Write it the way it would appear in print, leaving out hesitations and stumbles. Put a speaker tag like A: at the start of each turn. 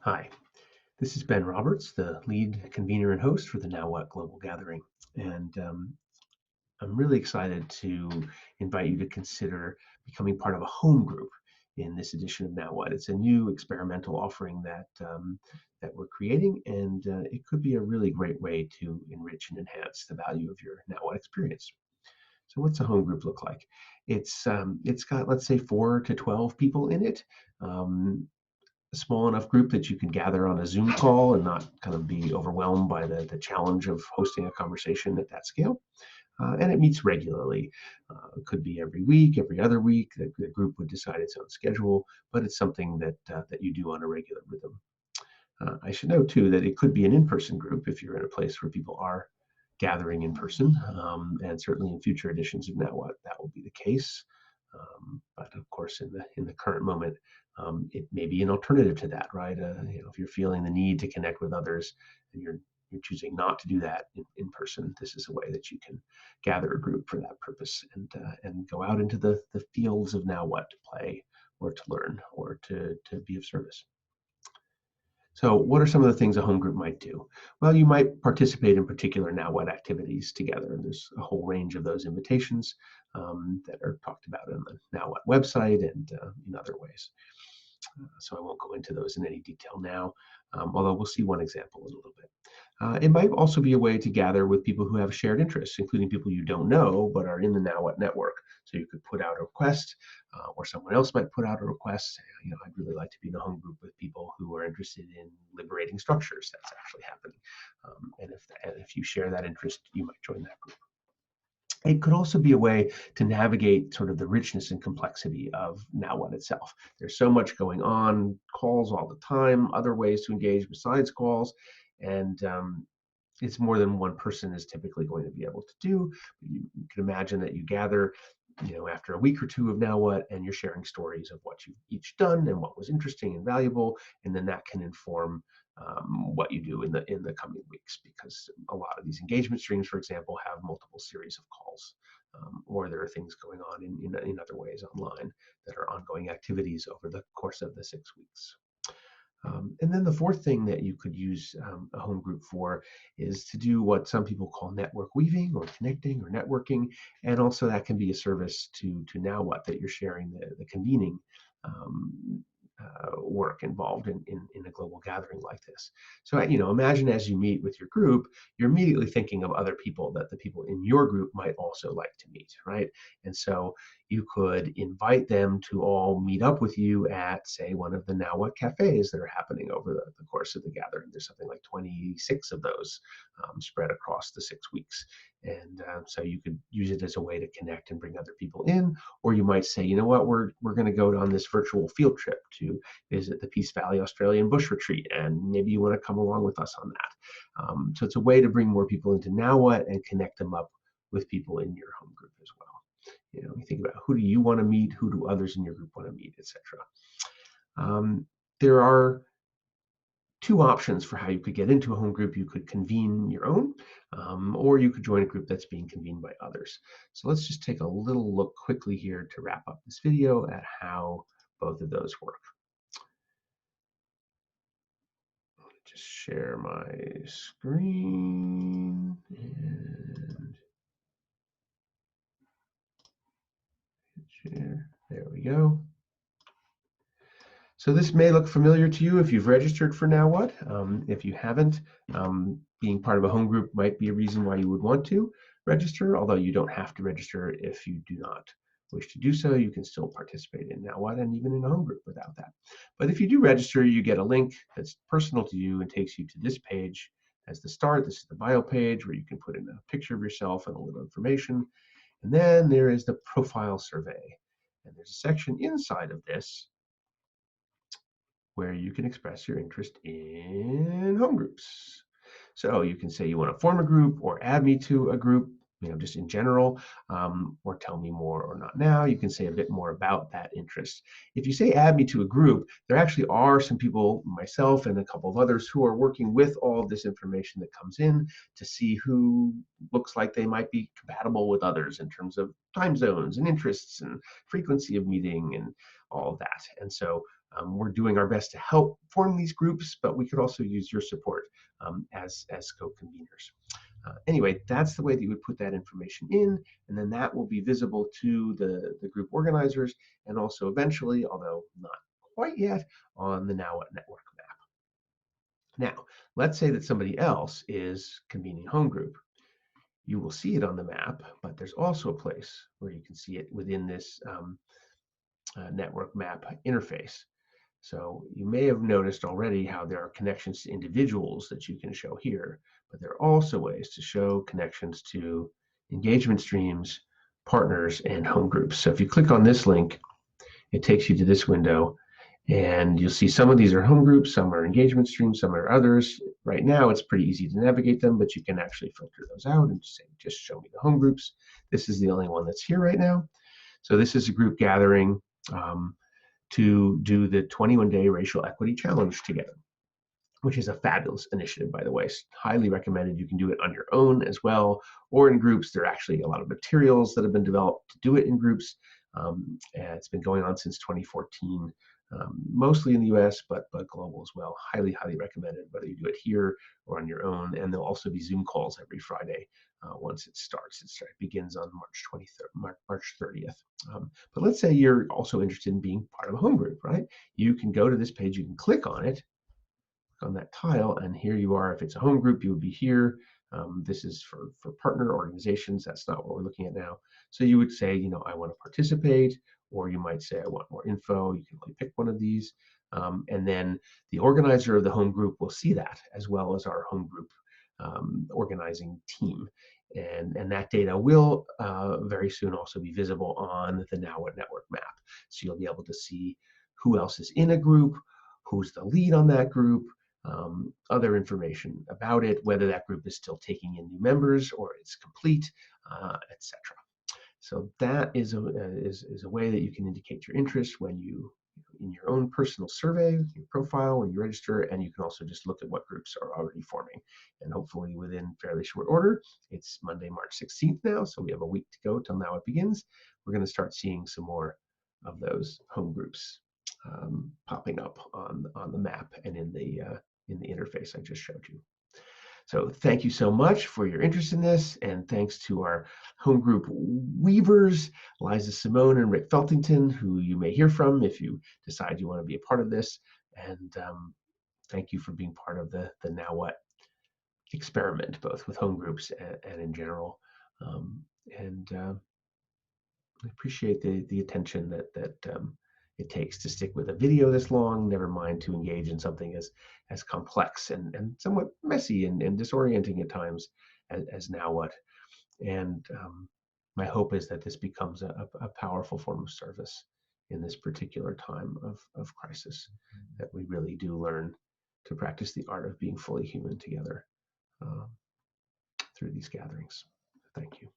A: Hi, this is Ben Roberts, the lead convener and host for the Now What Global Gathering. And I'm really excited to invite you to consider becoming part of a home group in this edition of Now What. It's a new experimental offering that we're creating, and it could be a really great way to enrich and enhance the value of your Now What experience. So, what's a home group look like? It's got, let's say, 4 to 12 people in it. Um, a small enough group that you can gather on a Zoom call and not kind of be overwhelmed by the challenge of hosting a conversation at that scale. And it meets regularly. It could be every week, every other week. The group would decide its own schedule, but it's something that you do on a regular rhythm. I should note too that it could be an in-person group if you're in a place where people are gathering in person, and certainly in future editions of Now What that will be the case. But of course, in the current moment, it may be an alternative to that, right? If you're feeling the need to connect with others and you're choosing not to do that in person, this is a way that you can gather a group for that purpose and go out into the fields of Now What to play or to learn or to be of service. So, what are some of the things a home group might do? Well, you might participate in particular Now What activities together. There's a whole range of those invitations that are talked about on the Now What website and in other ways. So I won't go into those in any detail now, although we'll see one example in a little bit. It might also be a way to gather with people who have shared interests, including people you don't know but are in the Now What network. So you could put out a request, or someone else might put out a request. I'd really like to be in a home group with people who are interested in liberating structures. That's actually happening, and if you share that interest, you might join that group. It could also be a way to navigate sort of the richness and complexity of Now What itself. There's so much going on, calls all the time, other ways to engage besides calls, and it's more than one person is typically going to be able to do. You can imagine that you gather, after a week or two of Now What, and you're sharing stories of what you've each done and what was interesting and valuable, and then that can inform what you do in the coming weeks, because a lot of these engagement streams, for example, have multiple series of calls, or there are things going on in other ways online that are ongoing activities over the course of the 6 weeks. And then the fourth thing that you could use a home group for is to do what some people call network weaving or connecting or networking. And also that can be a service to Now What, that you're sharing the convening work involved in a global gathering like this. So, imagine as you meet with your group, you're immediately thinking of other people that the people in your group might also like to meet, right? And so you could invite them to all meet up with you at, say, one of the Now What cafes that are happening over the course of the gathering. There's something like 26 of those spread across the 6 weeks. And so you could use it as a way to connect and bring other people in. Or you might say, you know what, we're going to go on this virtual field trip to visit the Peace Valley Australian Bush Retreat, and maybe you want to come along with us on that. So it's a way to bring more people into Now What and connect them up with people in your home group as well. You think about, who do you want to meet, who do others in your group want to meet, etc. There are two options for how you could get into a home group. You could convene your own, or you could join a group that's being convened by others. So let's just take a little look quickly here to wrap up this video at how both of those work. Just share my screen and share. There we go. So this may look familiar to you if you've registered for Now What. If you haven't, being part of a home group might be a reason why you would want to register, although you don't have to register if you do not wish to do so. You can still participate in Now What and even in a home group without that. But if you do register, you get a link that's personal to you and takes you to this page as the start. This is the bio page where you can put in a picture of yourself and a little information. And then there is the profile survey. And there's a section inside of this where you can express your interest in home groups. So you can say you want to form a group or add me to a group, just in general, or tell me more or not now. You can say a bit more about that interest. If you say add me to a group, there actually are some people, myself and a couple of others, who are working with all of this information that comes in to see who looks like they might be compatible with others in terms of time zones and interests and frequency of meeting and all of that. And so We're doing our best to help form these groups, but we could also use your support as co-conveners. Anyway, that's the way that you would put that information in, and then that will be visible to the group organizers, and also eventually, although not quite yet, on the Now What Network map. Now, let's say that somebody else is convening home group. You will see it on the map, but there's also a place where you can see it within this network map interface. So you may have noticed already how there are connections to individuals that you can show here, but there are also ways to show connections to engagement streams, partners, and home groups. So if you click on this link, it takes you to this window, and you'll see some of these are home groups, some are engagement streams, some are others. Right now, it's pretty easy to navigate them, but you can actually filter those out and say, just show me the home groups. This is the only one that's here right now. So this is a group gathering to do the 21-day racial equity challenge together, which is a fabulous initiative, by the way. Highly recommended. You can do it on your own as well, or in groups. There are actually a lot of materials that have been developed to do it in groups. It's been going on since 2014, mostly in the US, but global as well. Highly, highly recommended, whether you do it here or on your own. And there'll also be Zoom calls every Friday once it starts. It begins on March 30th. But let's say you're also interested in being part of a home group, right? You can go to this page, you can click on it, on that tile, and here you are. If it's a home group, you would be here. This is for partner organizations. That's not what we're looking at now. So you would say, I want to participate, or you might say, I want more info. You can only pick one of these. And then the organizer of the home group will see that, as well as our home group organizing team. And that data will very soon also be visible on the Now What Network map. So you'll be able to see who else is in a group, who's the lead on that group, other information about it, whether that group is still taking in new members or it's complete, etc. So that is a way that you can indicate your interest when you, in your own personal survey, your profile, when you register, and you can also just look at what groups are already forming. And hopefully within fairly short order, it's Monday, March 16th now, so we have a week to go till Now It begins. We're going to start seeing some more of those home groups popping up on the map and in the interface I just showed you. So thank you so much for your interest in this, and thanks to our home group weavers, Liza Simone and Rick Feltington, who you may hear from if you decide you want to be a part of this. And thank you for being part of the Now What experiment, both with home groups and in general. I appreciate the attention that it takes to stick with a video this long, never mind to engage in something as complex and somewhat messy and disorienting at times as Now What. And my hope is that this becomes a powerful form of service in this particular time of crisis, that we really do learn to practice the art of being fully human together through these gatherings. Thank you.